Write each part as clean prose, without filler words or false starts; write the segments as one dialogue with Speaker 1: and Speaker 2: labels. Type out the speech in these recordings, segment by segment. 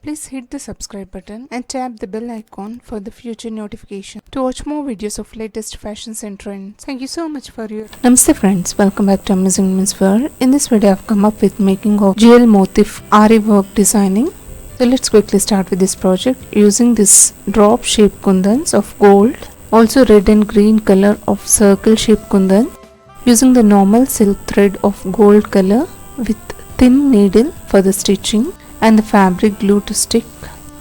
Speaker 1: Please hit the subscribe button and tap the bell icon for the future notification to watch more videos of latest fashions and trends. Thank you so much for your Namaste friends, welcome back to Amazing Women's Wear. In this video I've come up with making of jewel motif Aari work designing. So let's quickly start with this project using this drop shaped kundans of gold, also red and green color of circle shaped kundan, using the normal silk thread of gold color with thin needle for the stitching and the fabric glue to stick.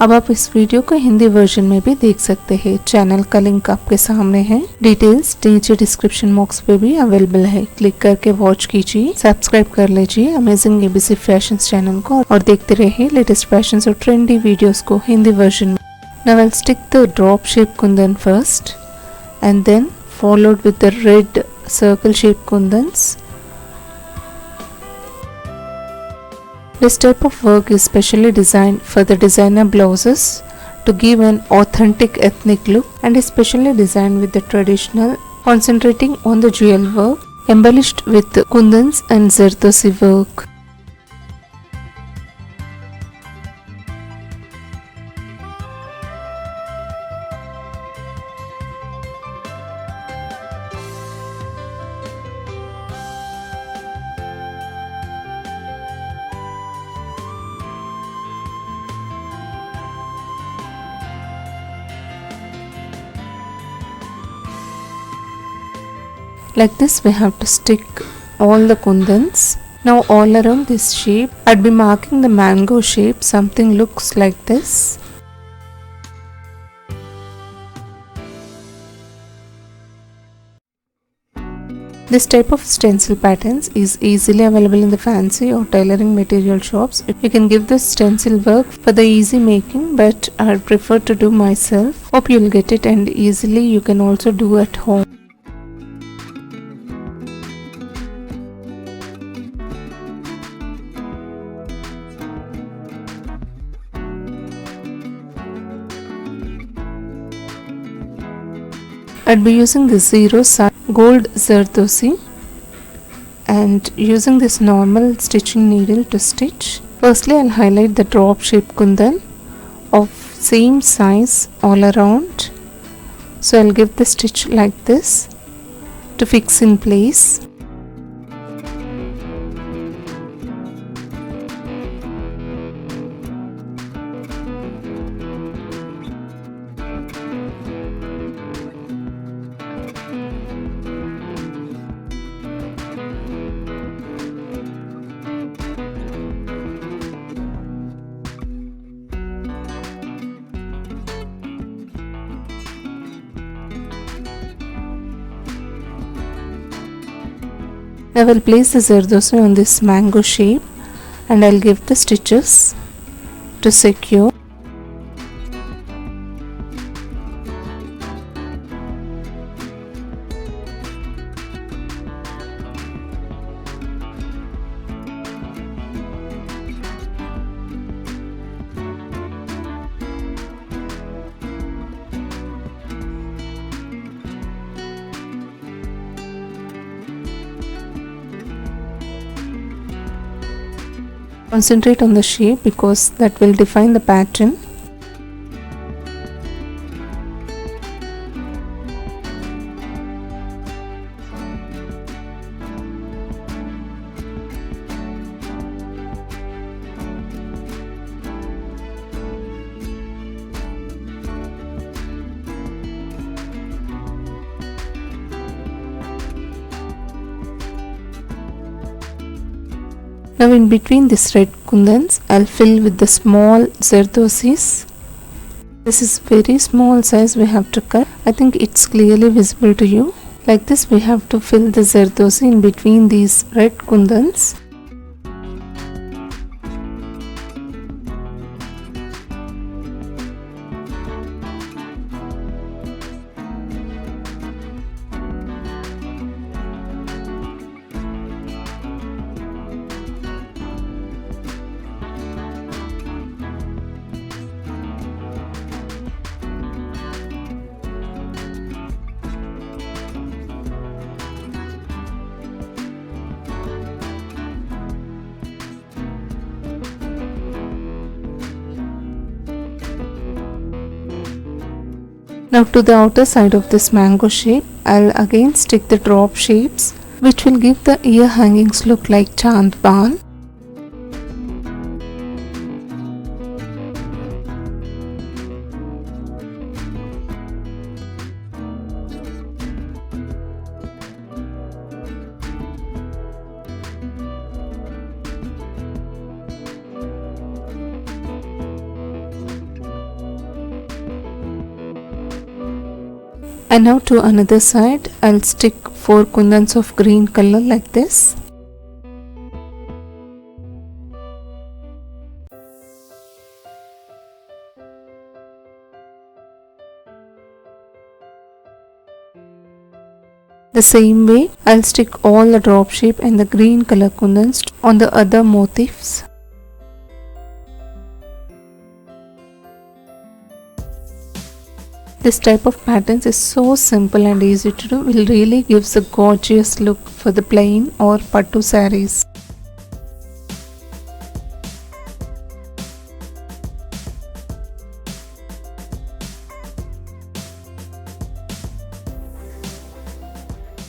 Speaker 1: अब आप इस video को Hindi version में भी देख सकते हैं। Channel का लिंक आपके सामने है। डिटेल्स नीचे डिस्क्रिप्शन बॉक्स पे भी अवेलेबल है, क्लिक करके वॉच कीजिए, सब्सक्राइब कर लीजिए अमेजिंग एबीसी फैशन चैनल को और देखते रहिए लेटेस्ट फैशन और ट्रेंडी वीडियोस को हिंदी वर्जन में। Now I'll stick the drop shape kundan first and then followed with the red circle shaped kundans. This type of work is specially designed for the designer blouses to give an authentic ethnic look and is specially designed with the traditional, concentrating on the jewel work embellished with kundans and zardosi work. Like this we have to stick all the kundans. Now all around this shape I'd be marking the mango shape. Something looks like this. This type of stencil patterns is easily available in the fancy or tailoring material shops. You can give this stencil work for the easy making, but I prefer to do myself. Hope you'll get it and easily you can also do at home. I'd be using the 0 size gold zardosi and using this normal stitching needle to stitch. Firstly I'll highlight the drop shaped kundan of same size all around. So I'll give the stitch like this to fix in place. I will place the zardosi on this mango shape and I'll give the stitches to secure. Concentrate on the shape because that will define the pattern. Now in between this red kundans, I'll fill with the small zardosis. This is very small size we have to cut. I think it's clearly visible to you. Like this we have to fill the zardosi in between these red kundans. Now to the outer side of this mango shape, I'll again stick the drop shapes, which will give the ear hangings look like Chand Bal. And now to another side, I'll stick 4 kundans of green color like this. The same way, I'll stick all the drop shape and the green color kundans on the other motifs. This type of patterns is so simple and easy to do, will really gives a gorgeous look for the plain or pattu sarees.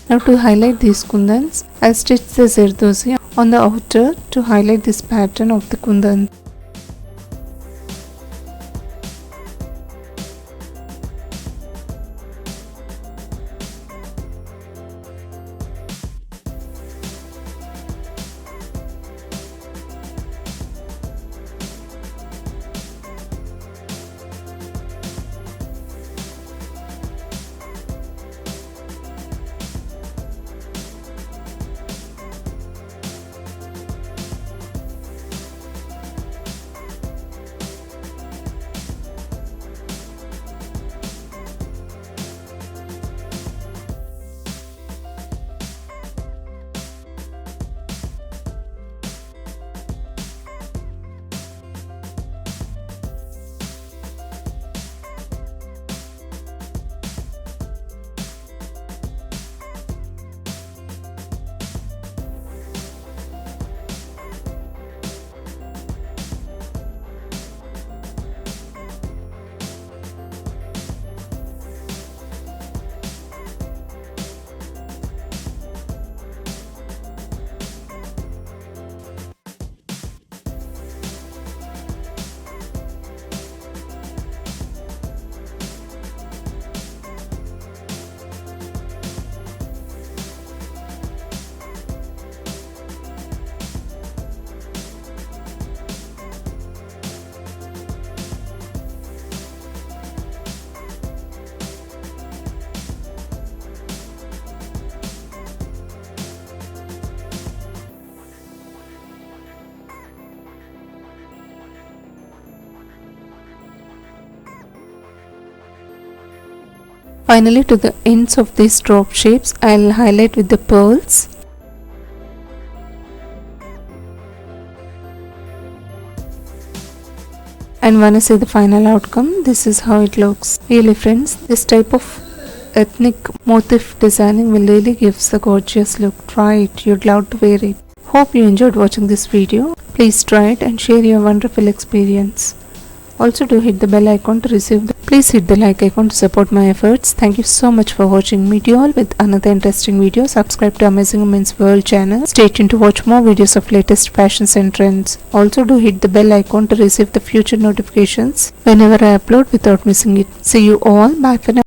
Speaker 1: Now to highlight these kundans, I'll stitch the 𝐬𝐻𝐳 on the outer to highlight this pattern of the kundan. Finally, to the ends of these drop shapes, I'll highlight with the pearls. And when I see the final outcome, this is how it looks. Really friends, this type of ethnic motif designing will really give a gorgeous look. Try it, you'd love to wear it. Hope you enjoyed watching this video. Please try it and share your wonderful experience. Also do hit the bell icon to receive please hit the like icon to support my efforts. Thank you so much for watching. Meet you all with another interesting video. Subscribe to Amazing Women's World channel. Stay tuned to watch more videos of latest fashions and trends. Also do hit the bell icon to receive the future notifications whenever I upload without missing it. See you all. Bye for now.